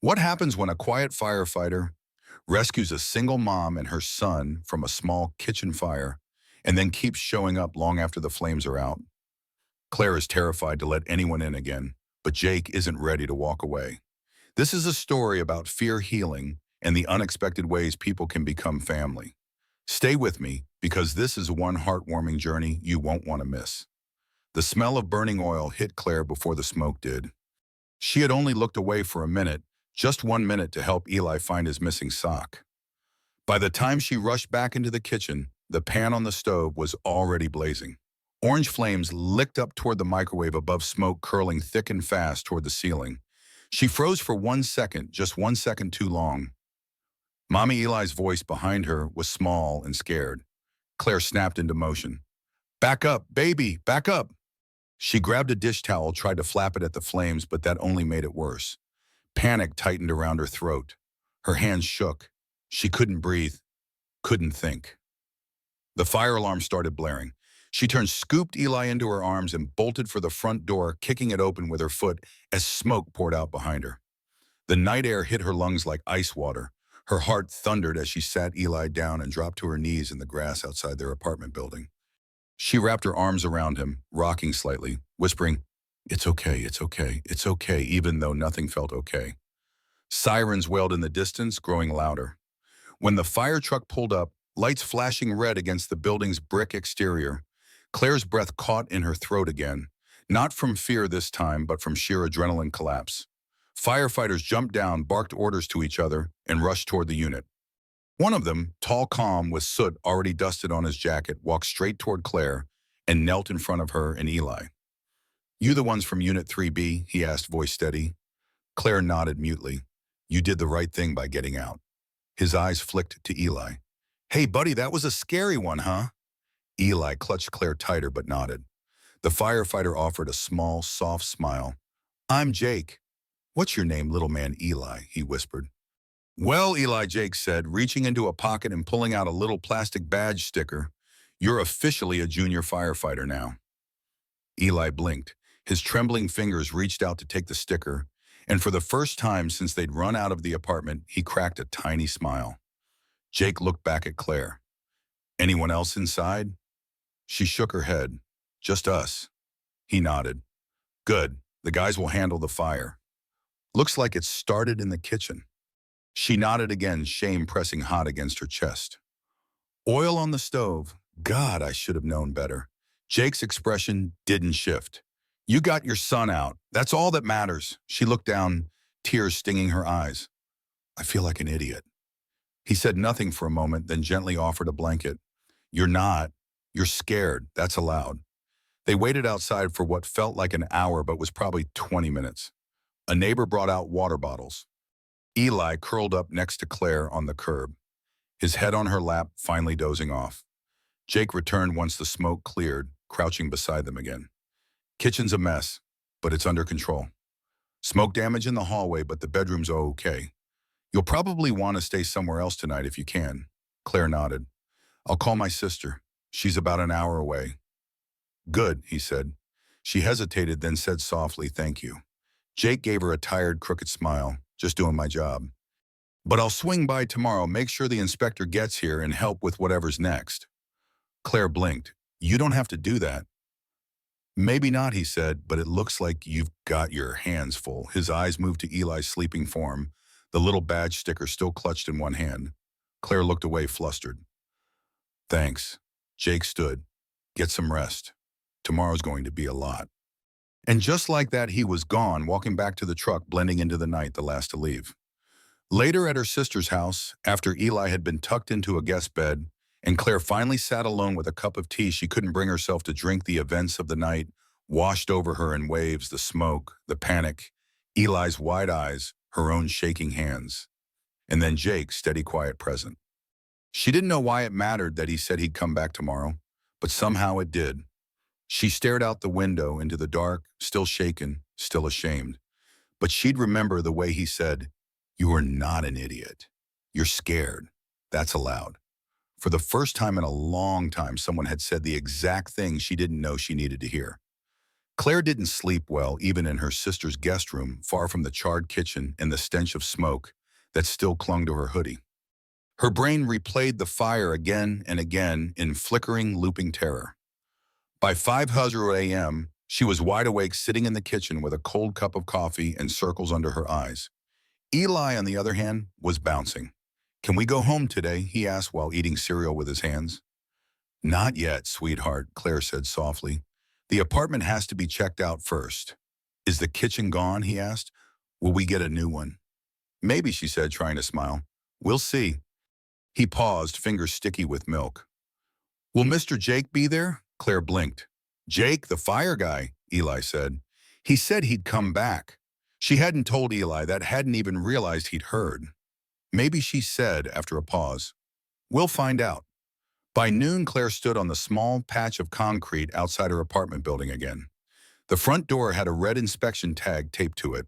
What happens when a quiet firefighter rescues a single mom and her son from a small kitchen fire and then keeps showing up long after the flames are out? Claire is terrified to let anyone in again, but Jake isn't ready to walk away. This is a story about fear healing and the unexpected ways people can become family. Stay with me because this is one heartwarming journey you won't want to miss. The smell of burning oil hit Claire before the smoke did. She had only looked away for a minute, just 1 minute to help Eli find his missing sock. By the time she rushed back into the kitchen, the pan on the stove was already blazing. Orange flames licked up toward the microwave above smoke curling thick and fast toward the ceiling. She froze for 1 second, just 1 second too long. Mommy Eli's voice behind her was small and scared. Claire snapped into motion. "Back up, baby, back up!" She grabbed a dish towel, tried to flap it at the flames, but that only made it worse. Panic tightened around her throat. Her hands shook. She couldn't breathe, couldn't think. The fire alarm started blaring. She turned, scooped Eli into her arms, and bolted for the front door, kicking it open with her foot as smoke poured out behind her. The night air hit her lungs like ice water. Her heart thundered as she sat Eli down and dropped to her knees in the grass outside their apartment building. She wrapped her arms around him, rocking slightly, whispering, "It's okay, it's okay, it's okay," even though nothing felt okay. Sirens wailed in the distance, growing louder. When the fire truck pulled up, lights flashing red against the building's brick exterior, Claire's breath caught in her throat again, not from fear this time, but from sheer adrenaline collapse. Firefighters jumped down, barked orders to each other, and rushed toward the unit. One of them, tall, calm, with soot already dusted on his jacket, walked straight toward Claire and knelt in front of her and Eli. "You the ones from Unit 3B?" he asked, voice steady. Claire nodded mutely. "You did the right thing by getting out." His eyes flicked to Eli. "Hey, buddy, that was a scary one, huh?" Eli clutched Claire tighter but nodded. The firefighter offered a small, soft smile. "I'm Jake." "What's your name, little man Eli?" he whispered. "Well, Eli," Jake said, reaching into a pocket and pulling out a little plastic badge sticker, "you're officially a junior firefighter now." Eli blinked. His trembling fingers reached out to take the sticker, and for the first time since they'd run out of the apartment, he cracked a tiny smile. Jake looked back at Claire. "Anyone else inside?" She shook her head. "Just us." He nodded. "Good. The guys will handle the fire. Looks like it started in the kitchen." She nodded again, shame pressing hot against her chest. "Oil on the stove. God, I should have known better." Jake's expression didn't shift. "You got your son out. That's all that matters." She looked down, tears stinging her eyes. "I feel like an idiot." He said nothing for a moment, then gently offered a blanket. "You're not. You're scared. That's allowed." They waited outside for what felt like an hour but was probably 20 minutes. A neighbor brought out water bottles. Eli curled up next to Claire on the curb, his head on her lap, finally dozing off. Jake returned once the smoke cleared, crouching beside them again. "Kitchen's a mess, but it's under control. Smoke damage in the hallway, but the bedroom's okay. You'll probably want to stay somewhere else tonight if you can." Claire nodded. "I'll call my sister. She's about an hour away." "Good," he said. She hesitated, then said softly, "Thank you." Jake gave her a tired, crooked smile. "Just doing my job. But I'll swing by tomorrow, make sure the inspector gets here, and help with whatever's next." Claire blinked. "You don't have to do that." "Maybe not," he said, "but it looks like you've got your hands full." His eyes moved to Eli's sleeping form, the little badge sticker still clutched in one hand. Claire looked away, flustered. "Thanks." Jake stood. "Get some rest. Tomorrow's going to be a lot." And just like that, he was gone, walking back to the truck, blending into the night, the last to leave. Later at her sister's house, after Eli had been tucked into a guest bed, and Claire finally sat alone with a cup of tea she couldn't bring herself to drink, the events of the night washed over her in waves, the smoke, the panic, Eli's wide eyes, her own shaking hands. And then Jake, steady, quiet, present. She didn't know why it mattered that he said he'd come back tomorrow, but somehow it did. She stared out the window into the dark, still shaken, still ashamed. But she'd remember the way he said, "You are not an idiot. You're scared. That's allowed." For the first time in a long time, someone had said the exact thing she didn't know she needed to hear. Claire didn't sleep well even in her sister's guest room, far from the charred kitchen and the stench of smoke that still clung to her hoodie. Her brain replayed the fire again and again in flickering, looping terror. By 5:00 a.m., she was wide awake sitting in the kitchen with a cold cup of coffee and circles under her eyes. Eli, on the other hand, was bouncing. "Can we go home today?" he asked while eating cereal with his hands. "Not yet, sweetheart," Claire said softly. "The apartment has to be checked out first." "Is the kitchen gone?" he asked. "Will we get a new one?" "Maybe," she said, trying to smile. "We'll see." He paused, fingers sticky with milk. "Will Mr. Jake be there?" Claire blinked. "Jake, the fire guy," Eli said. "He said he'd come back." She hadn't told Eli that, hadn't even realized he'd heard. Maybe she said, after a pause, "We'll find out." By noon, Claire stood on the small patch of concrete outside her apartment building again. The front door had a red inspection tag taped to it.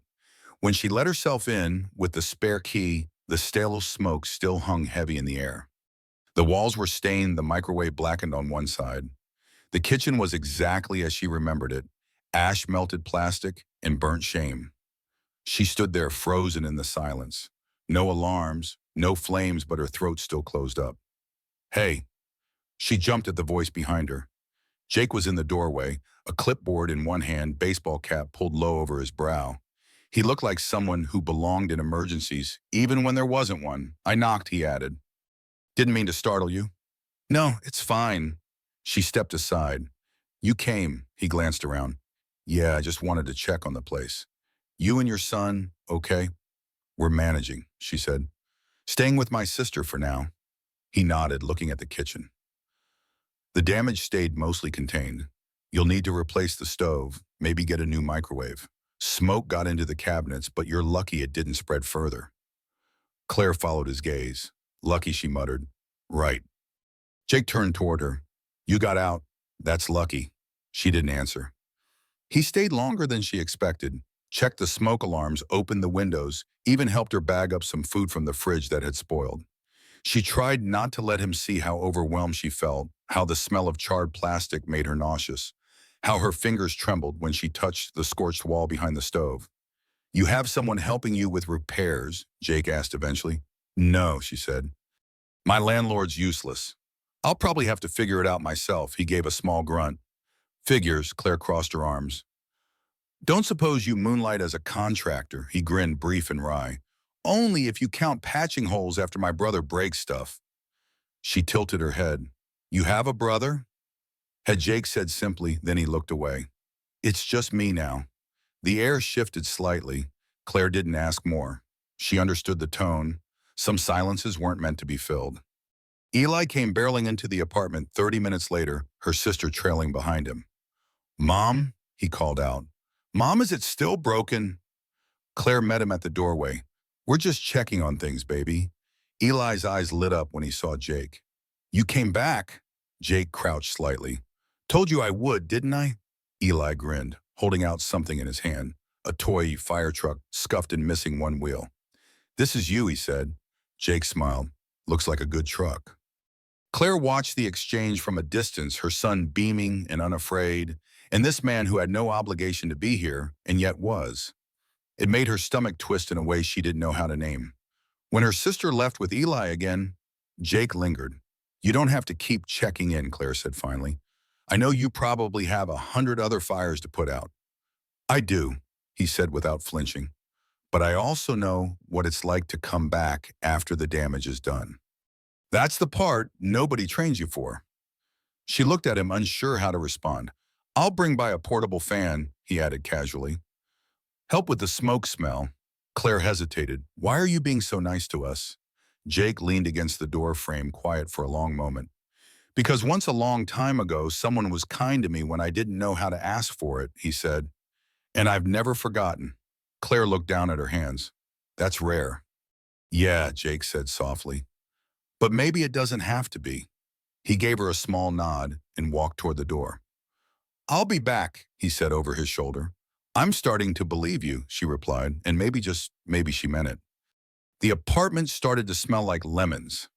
When she let herself in, with the spare key, the stale smoke still hung heavy in the air. The walls were stained, the microwave blackened on one side. The kitchen was exactly as she remembered it, ash-melted plastic and burnt shame. She stood there frozen in the silence. No alarms, no flames, but her throat still closed up. "Hey." She jumped at the voice behind her. Jake was in the doorway, a clipboard in one hand, baseball cap pulled low over his brow. He looked like someone who belonged in emergencies, even when there wasn't one. "I knocked," he added. "Didn't mean to startle you." "No, it's fine." She stepped aside. "You came," he glanced around. "Yeah, I just wanted to check on the place." "You and your son, okay?" "We're managing," she said. "Staying with my sister for now." He nodded, looking at the kitchen. "The damage stayed mostly contained. You'll need to replace the stove, maybe get a new microwave. Smoke got into the cabinets, but you're lucky it didn't spread further." Claire followed his gaze. "Lucky," she muttered. "Right." Jake turned toward her. "You got out. That's lucky." She didn't answer. He stayed longer than she expected, checked the smoke alarms, opened the windows, even helped her bag up some food from the fridge that had spoiled. She tried not to let him see how overwhelmed she felt, how the smell of charred plastic made her nauseous, how her fingers trembled when she touched the scorched wall behind the stove. "You have someone helping you with repairs?" Jake asked eventually. "No," she said. "My landlord's useless. I'll probably have to figure it out myself." He gave a small grunt. "Figures," Claire crossed her arms. "Don't suppose you moonlight as a contractor," he grinned, brief and wry. "Only if you count patching holes after my brother breaks stuff." She tilted her head. "You have a brother?" Had Jake said simply, then he looked away. "It's just me now." The air shifted slightly. Claire didn't ask more. She understood the tone. Some silences weren't meant to be filled. Eli came barreling into the apartment 30 minutes later, her sister trailing behind him. "Mom?" he called out. "Mom, is it still broken?" Claire met him at the doorway. "We're just checking on things, baby." Eli's eyes lit up when he saw Jake. "You came back?" Jake crouched slightly. "Told you I would, didn't I?" Eli grinned, holding out something in his hand, a toy fire truck scuffed and missing one wheel. "This is you," he said. Jake smiled. "Looks like a good truck." Claire watched the exchange from a distance, her son beaming and unafraid, and this man who had no obligation to be here, and yet was. It made her stomach twist in a way she didn't know how to name. When her sister left with Eli again, Jake lingered. "You don't have to keep checking in," Claire said finally. "I know you probably have 100 other fires to put out." "I do," he said without flinching. "But I also know what it's like to come back after the damage is done. That's the part nobody trains you for." She looked at him, unsure how to respond. "I'll bring by a portable fan," he added casually. "Help with the smoke smell." Claire hesitated. "Why are you being so nice to us?" Jake leaned against the door frame, quiet for a long moment. "Because once a long time ago, someone was kind to me when I didn't know how to ask for it," he said. "And I've never forgotten." Claire looked down at her hands. "That's rare." "Yeah," Jake said softly. "But maybe it doesn't have to be." He gave her a small nod and walked toward the door. "I'll be back," he said over his shoulder. "I'm starting to believe you," she replied, and maybe, just maybe, she meant it. The apartment started to smell like lemons.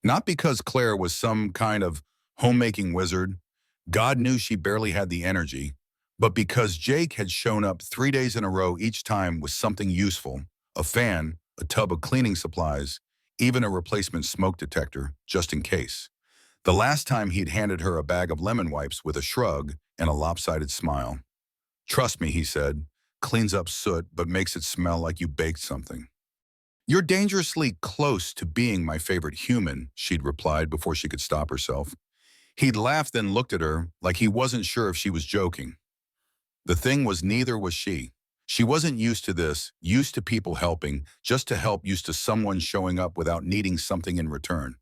Not because Claire was some kind of homemaking wizard. God knew she barely had the energy. But because Jake had shown up 3 days in a row each time with something useful, a fan, a tub of cleaning supplies, even a replacement smoke detector, just in case. The last time he'd handed her a bag of lemon wipes with a shrug and a lopsided smile. Trust me, he said, cleans up soot but makes it smell like you baked something. You're dangerously close to being my favorite human, she'd replied before she could stop herself. He'd laughed then looked at her like he wasn't sure if she was joking. The thing was neither was she. She wasn't used to this, used to people helping, just to help, used to someone showing up without needing something in return.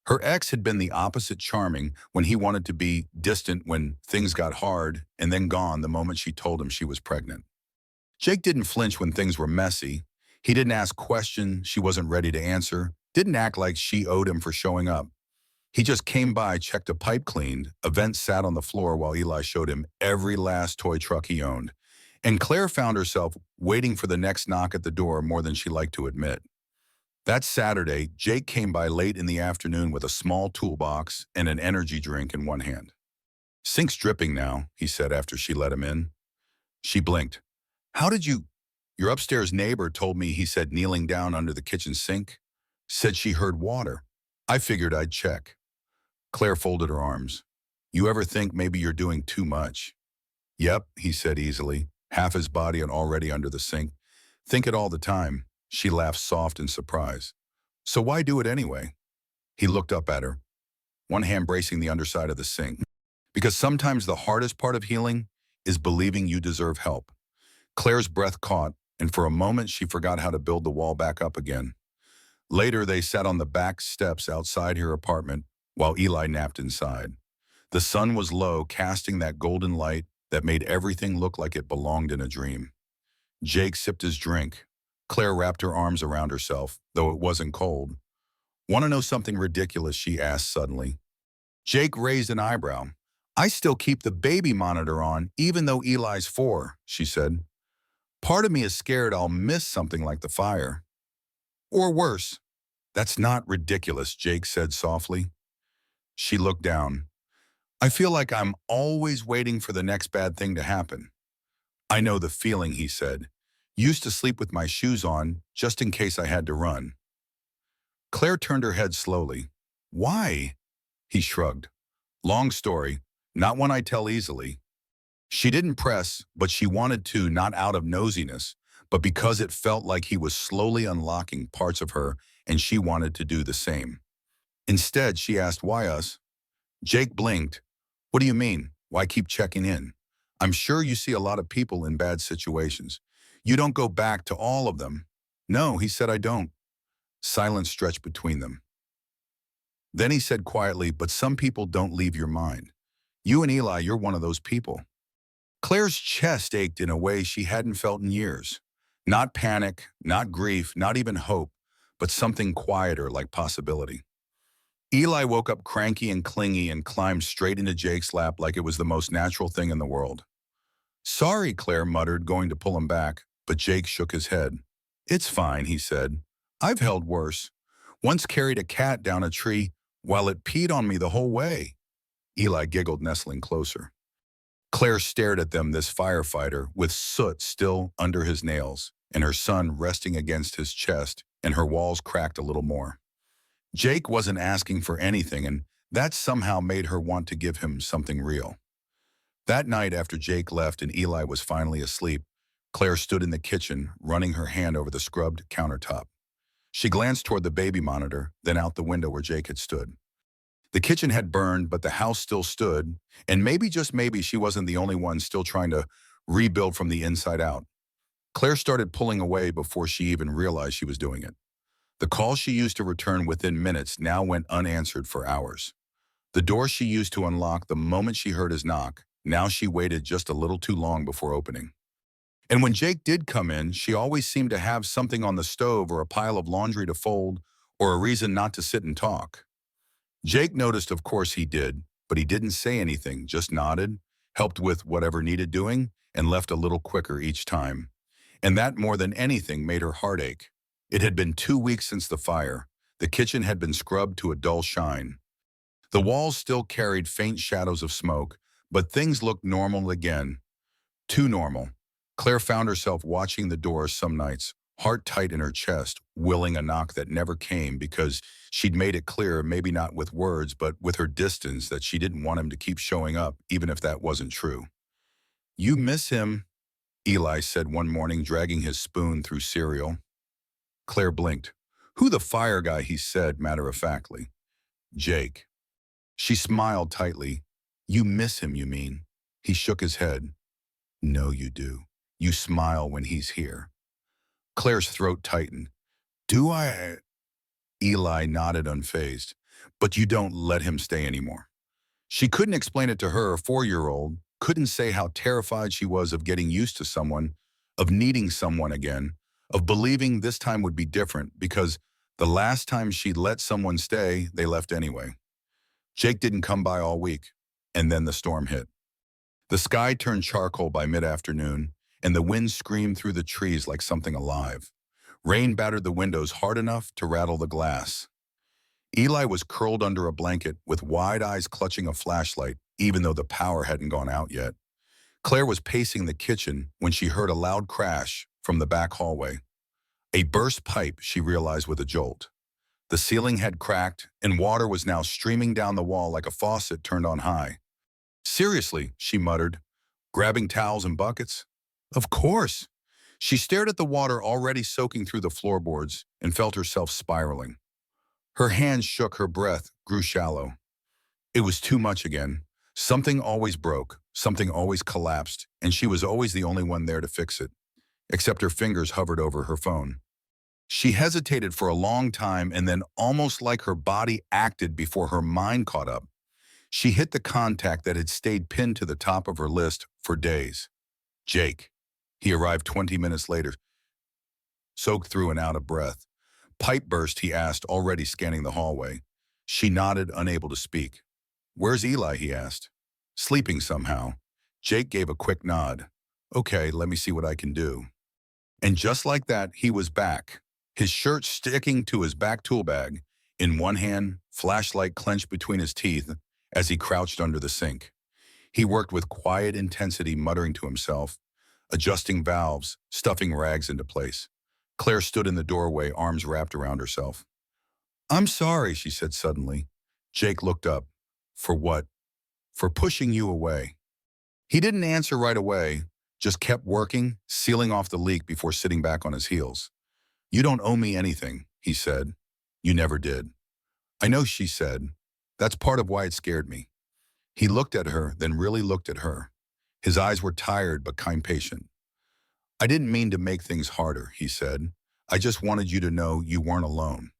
Her ex had been the opposite, charming when he wanted to be, distant when things got hard, and then gone the moment she told him she was pregnant. Jake didn't flinch when things were messy. He didn't ask questions she wasn't ready to answer, didn't act like she owed him for showing up. He just came by, checked a pipe cleaned, a vent sat on the floor while Eli showed him every last toy truck he owned. And Claire found herself waiting for the next knock at the door more than she liked to admit. That Saturday, Jake came by late in the afternoon with a small toolbox and an energy drink in one hand. Sink's dripping now, he said after she let him in. She blinked. How did you? Your upstairs neighbor told me, he said, kneeling down under the kitchen sink. Said she heard water. I figured I'd check. Claire folded her arms. You ever think maybe you're doing too much? Yep, he said easily, half his body and already under the sink. Think it all the time. She laughed soft in surprise. So why do it anyway? He looked up at her, one hand bracing the underside of the sink. Because sometimes the hardest part of healing is believing you deserve help. Claire's breath caught, and for a moment she forgot how to build the wall back up again. Later, they sat on the back steps outside her apartment while Eli napped inside. The sun was low, casting that golden light that made everything look like it belonged in a dream. Jake sipped his drink. Claire wrapped her arms around herself, though it wasn't cold. Want to know something ridiculous, she asked suddenly. Jake raised an eyebrow. I still keep the baby monitor on, even though Eli's 4, she said. Part of me is scared I'll miss something like the fire. Or worse. That's not ridiculous, Jake said softly. She looked down. I feel like I'm always waiting for the next bad thing to happen. I know the feeling, he said. Used to sleep with my shoes on, just in case I had to run. Claire turned her head slowly. Why? He shrugged. Long story, not one I tell easily. She didn't press, but she wanted to, not out of nosiness, but because it felt like he was slowly unlocking parts of her, and she wanted to do the same. Instead, she asked, why us? Jake blinked. What do you mean? Why keep checking in? I'm sure you see a lot of people in bad situations. You don't go back to all of them. No, he said, I don't. Silence stretched between them. Then he said quietly, but some people don't leave your mind. You and Eli, you're one of those people. Claire's chest ached in a way she hadn't felt in years. Not panic, not grief, not even hope, but something quieter like possibility. Eli woke up cranky and clingy and climbed straight into Jake's lap like it was the most natural thing in the world. Sorry, Claire muttered, going to pull him back, but Jake shook his head. It's fine, he said. I've held worse. Once carried a cat down a tree while it peed on me the whole way. Eli giggled, nestling closer. Claire stared at them, this firefighter, with soot still under his nails, and her son resting against his chest, and her walls cracked a little more. Jake wasn't asking for anything, and that somehow made her want to give him something real. That night, after Jake left and Eli was finally asleep, Claire stood in the kitchen, running her hand over the scrubbed countertop. She glanced toward the baby monitor, then out the window where Jake had stood. The kitchen had burned, but the house still stood, and maybe, just maybe, she wasn't the only one still trying to rebuild from the inside out. Claire started pulling away before she even realized she was doing it. The call she used to return within minutes now went unanswered for hours. The door she used to unlock the moment she heard his knock, now she waited just a little too long before opening. And when Jake did come in, she always seemed to have something on the stove or a pile of laundry to fold or a reason not to sit and talk. Jake noticed, of course he did, but he didn't say anything, just nodded, helped with whatever needed doing, and left a little quicker each time. And that more than anything made her heart ache. It had been 2 weeks since the fire. The kitchen had been scrubbed to a dull shine. The walls still carried faint shadows of smoke, but things looked normal again. Too normal. Claire found herself watching the door some nights, heart tight in her chest, willing a knock that never came because she'd made it clear, maybe not with words, but with her distance, that she didn't want him to keep showing up, even if that wasn't true. "You miss him," Eli said one morning, dragging his spoon through cereal. Claire blinked. "Who, the fire guy?" he said matter-of-factly. "Jake." She smiled tightly. "You miss him, you mean?" He shook his head. "No, you do. You smile when he's here." Claire's throat tightened. "Do I?" Eli nodded unfazed. "But you don't let him stay anymore." She couldn't explain it to her 4-year-old, couldn't say how terrified she was of getting used to someone, of needing someone again, of believing this time would be different, because the last time she'd let someone stay, they left anyway. Jake didn't come by all week, and then the storm hit. The sky turned charcoal by mid-afternoon, and the wind screamed through the trees like something alive. Rain battered the windows hard enough to rattle the glass. Eli was curled under a blanket with wide eyes clutching a flashlight, even though the power hadn't gone out yet. Claire was pacing the kitchen when she heard a loud crash from the back hallway. A burst pipe, she realized with a jolt. The ceiling had cracked, and water was now streaming down the wall like a faucet turned on high. "Seriously," she muttered, grabbing towels and buckets. "Of course." She stared at the water already soaking through the floorboards and felt herself spiraling. Her hands shook, her breath grew shallow. It was too much again. Something always broke, something always collapsed, and she was always the only one there to fix it, except her fingers hovered over her phone. She hesitated for a long time, and then, almost like her body acted before her mind caught up, she hit the contact that had stayed pinned to the top of her list for days. Jake. He arrived 20 minutes later, soaked through and out of breath. "Pipe burst?" he asked, already scanning the hallway. She nodded, unable to speak. "Where's Eli?" he asked. "Sleeping somehow." Jake gave a quick nod. "Okay, let me see what I can do." And just like that, he was back, his shirt sticking to his back tool bag, in one hand, flashlight clenched between his teeth as he crouched under the sink. He worked with quiet intensity, muttering to himself, adjusting valves, stuffing rags into place. Claire stood in the doorway, arms wrapped around herself. "I'm sorry," she said suddenly. Jake looked up. "For what?" "For pushing you away." He didn't answer right away, just kept working, sealing off the leak before sitting back on his heels. "You don't owe me anything," he said. "You never did." "I know," she said. "That's part of why it scared me." He looked at her, then really looked at her. His eyes were tired but kind patient. "I didn't mean to make things harder," he said. "I just wanted you to know you weren't alone."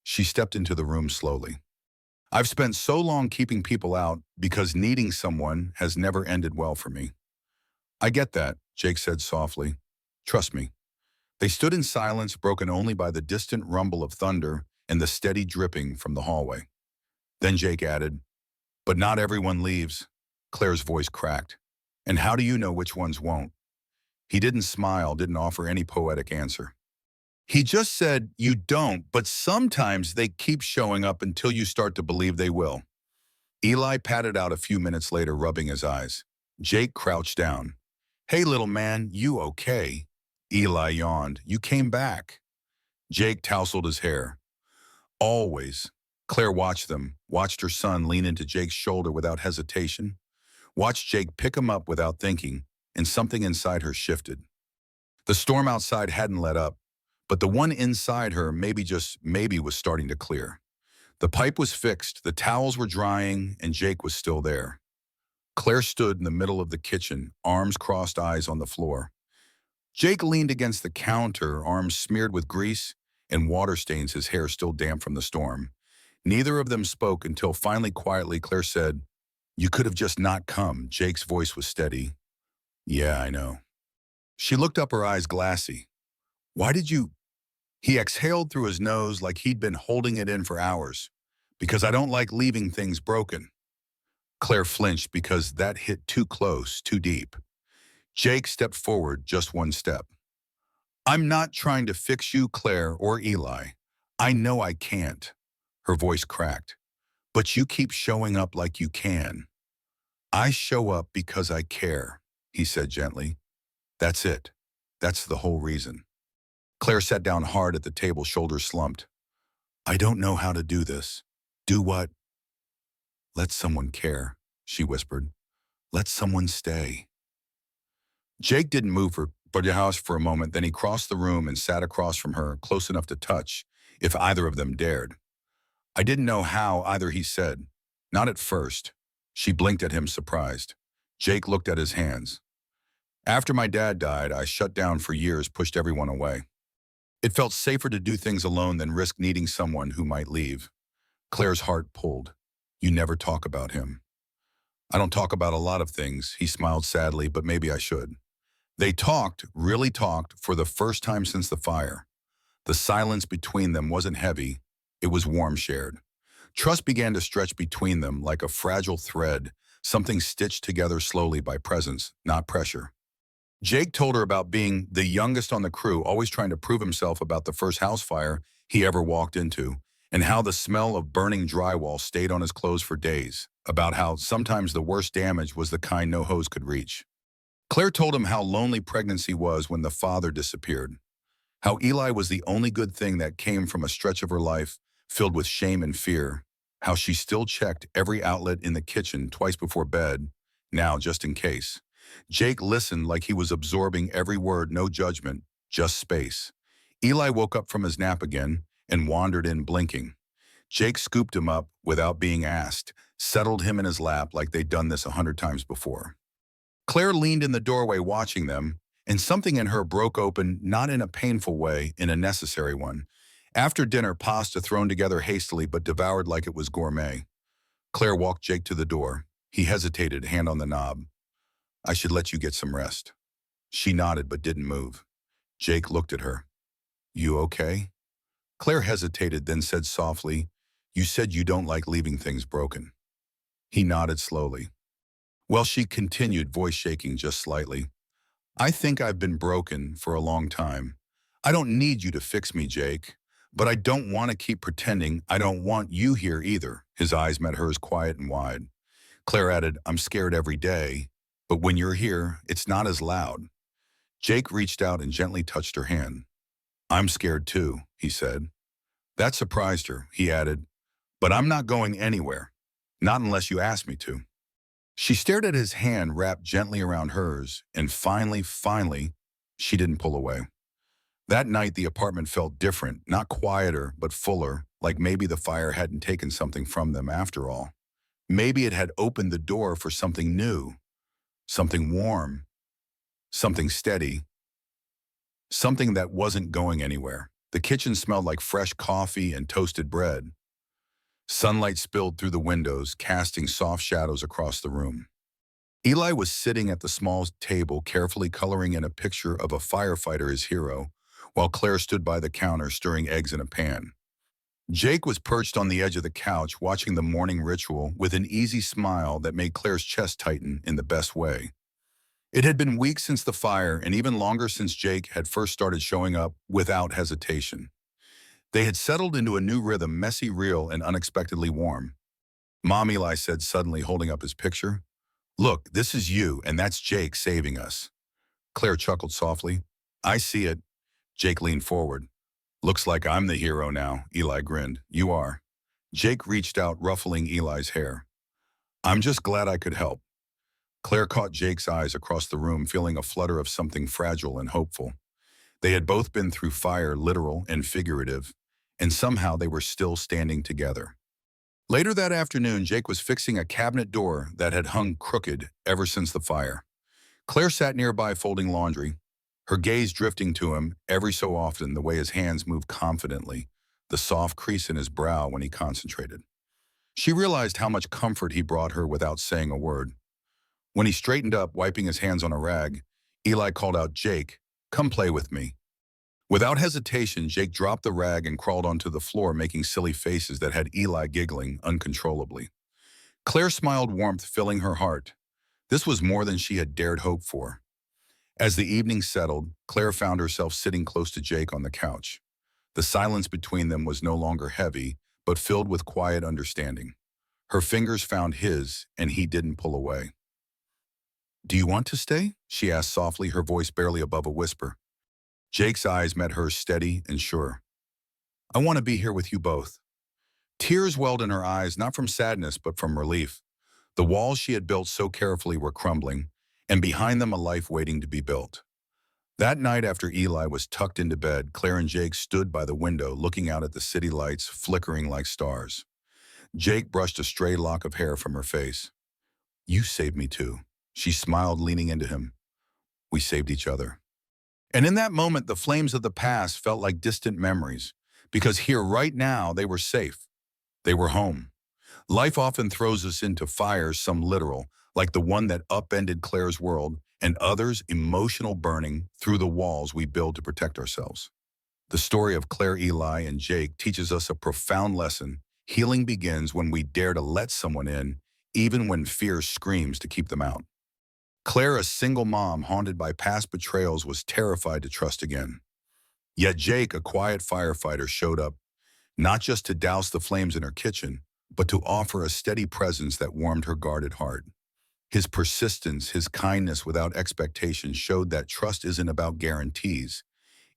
She stepped into the room slowly. "I've spent so long keeping people out because needing someone has never ended well for me." "I get that," Jake said softly. "Trust me." They stood in silence, broken only by the distant rumble of thunder and the steady dripping from the hallway. Then Jake added, "But not everyone leaves." Claire's voice cracked. "And how do you know which ones won't?" He didn't smile, didn't offer any poetic answer. He just said, "You don't, but sometimes they keep showing up until you start to believe they will." Eli patted out a few minutes later, rubbing his eyes. Jake crouched down. "Hey, little man, you okay?" Eli yawned. "You came back." Jake tousled his hair. "Always." Claire watched them, watched her son lean into Jake's shoulder without hesitation, watched Jake pick him up without thinking, and something inside her shifted. The storm outside hadn't let up, but the one inside her, maybe just maybe, was starting to clear. The pipe was fixed, the towels were drying, and Jake was still there. Claire stood in the middle of the kitchen, arms crossed, eyes on the floor. Jake leaned against the counter, arms smeared with grease and water stains, his hair still damp from the storm. Neither of them spoke until finally, quietly, Claire said, "You could have just not come." Jake's voice was steady. "Yeah, I know." She looked up, her eyes glassy. "Why did you—" He exhaled through his nose like he'd been holding it in for hours. "Because I don't like leaving things broken." Claire flinched because that hit too close, too deep. Jake stepped forward just one step. "I'm not trying to fix you, Claire, or Eli. I know I can't." Her voice cracked. "But you keep showing up like you can." "I show up because I care." he said gently. That's it. That's the whole reason. Claire sat down hard at the table, shoulders slumped. I don't know how to do this. Do what? Let someone care, she whispered. Let someone stay. Jake didn't move her but the house for a moment, then he crossed the room and sat across from her, close enough to touch, if either of them dared. I didn't know how either, he said. Not at first. She blinked at him, surprised. Jake looked at his hands. After my dad died, I shut down for years, pushed everyone away. It felt safer to do things alone than risk needing someone who might leave. Claire's heart pulled. You never talk about him. I don't talk about a lot of things, he smiled sadly, but maybe I should. They talked, really talked, for the first time since the fire. The silence between them wasn't heavy, it was warm, shared. Trust began to stretch between them like a fragile thread, something stitched together slowly by presence, not pressure. Jake told her about being the youngest on the crew, always trying to prove himself about the first house fire he ever walked into, and how the smell of burning drywall stayed on his clothes for days, about how sometimes the worst damage was the kind no hose could reach. Claire told him how lonely pregnancy was when the father disappeared, how Eli was the only good thing that came from a stretch of her life filled with shame and fear, how she still checked every outlet in the kitchen twice before bed, now just in case. Jake listened like he was absorbing every word, no judgment, just space. Eli woke up from his nap again and wandered in, blinking. Jake scooped him up without being asked, settled him in his lap like they'd done this 100 times before. Claire leaned in the doorway watching them, and something in her broke open, not in a painful way, in a necessary one. After dinner, pasta thrown together hastily but devoured like it was gourmet. Claire walked Jake to the door. He hesitated, hand on the knob. I should let you get some rest. She nodded but didn't move. Jake looked at her. You okay? Claire hesitated, then said softly, You said you don't like leaving things broken. He nodded slowly. Well, she continued, voice shaking just slightly. I think I've been broken for a long time. I don't need you to fix me, Jake, but I don't want to keep pretending I don't want you here either. His eyes met hers, quiet and wide. Claire added, I'm scared every day, but when you're here, it's not as loud. Jake reached out and gently touched her hand. I'm scared too, he said. That surprised her, he added, but I'm not going anywhere. Not unless you ask me to. She stared at his hand wrapped gently around hers, and finally, she didn't pull away. That night, the apartment felt different, not quieter, but fuller, like maybe the fire hadn't taken something from them after all. Maybe it had opened the door for something new, something warm, something steady, something that wasn't going anywhere. The kitchen smelled like fresh coffee and toasted bread. Sunlight spilled through the windows, casting soft shadows across the room. Eli was sitting at the small table, carefully coloring in a picture of a firefighter, his hero, while Claire stood by the counter stirring eggs in a pan. Jake was perched on the edge of the couch, watching the morning ritual with an easy smile that made Claire's chest tighten in the best way. It had been weeks since the fire, and even longer since Jake had first started showing up without hesitation. They had settled into a new rhythm, messy, real, and unexpectedly warm. Mom, Eli said, suddenly holding up his picture. Look, this is you, and that's Jake saving us. Claire chuckled softly. I see it. Jake leaned forward. Looks like I'm the hero now, Eli grinned. You are. Jake reached out, ruffling Eli's hair. I'm just glad I could help. Claire caught Jake's eyes across the room, feeling a flutter of something fragile and hopeful. They had both been through fire, literal and figurative, and somehow they were still standing together. Later that afternoon, Jake was fixing a cabinet door that had hung crooked ever since the fire. Claire sat nearby folding laundry, her gaze drifting to him every so often, the way his hands moved confidently, the soft crease in his brow when he concentrated. She realized how much comfort he brought her without saying a word. When he straightened up, wiping his hands on a rag, Eli called out, Jake, come play with me. Without hesitation, Jake dropped the rag and crawled onto the floor, making silly faces that had Eli giggling uncontrollably. Claire smiled, warmth filling her heart. This was more than she had dared hope for. As the evening settled, Claire found herself sitting close to Jake on the couch. The silence between them was no longer heavy, but filled with quiet understanding. Her fingers found his, and he didn't pull away. Do you want to stay? She asked softly, her voice barely above a whisper. Jake's eyes met hers steady and sure. I want to be here with you both. Tears welled in her eyes, not from sadness, but from relief. The walls she had built so carefully were crumbling, and behind them a life waiting to be built. That night after Eli was tucked into bed, Claire and Jake stood by the window looking out at the city lights flickering like stars. Jake brushed a stray lock of hair from her face. You saved me too. She smiled, leaning into him. We saved each other. And in that moment, the flames of the past felt like distant memories, because here right now they were safe. They were home. Life often throws us into fires, some literal, like the one that upended Claire's world, and others emotional, burning through the walls we build to protect ourselves. The story of Claire, Eli, and Jake teaches us a profound lesson. Healing begins when we dare to let someone in, even when fear screams to keep them out. Claire, a single mom haunted by past betrayals, was terrified to trust again. Yet Jake, a quiet firefighter, showed up, not just to douse the flames in her kitchen, but to offer a steady presence that warmed her guarded heart. His persistence, his kindness without expectation showed that trust isn't about guarantees.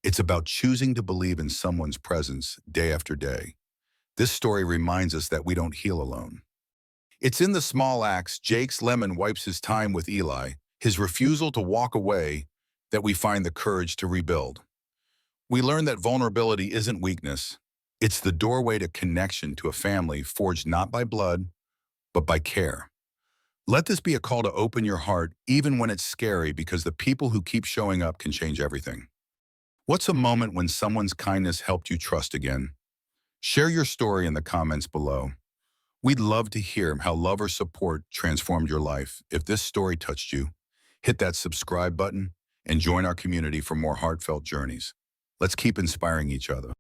It's about choosing to believe in someone's presence day after day. This story reminds us that we don't heal alone. It's in the small acts. Jake's lemon wipes his time with Eli, his refusal to walk away, that we find the courage to rebuild. We learn that vulnerability isn't weakness. It's the doorway to connection, to a family forged not by blood, but by care. Let this be a call to open your heart, even when it's scary, because the people who keep showing up can change everything. What's a moment when someone's kindness helped you trust again? Share your story in the comments below. We'd love to hear how love or support transformed your life. If this story touched you, hit that subscribe button and join our community for more heartfelt journeys. Let's keep inspiring each other.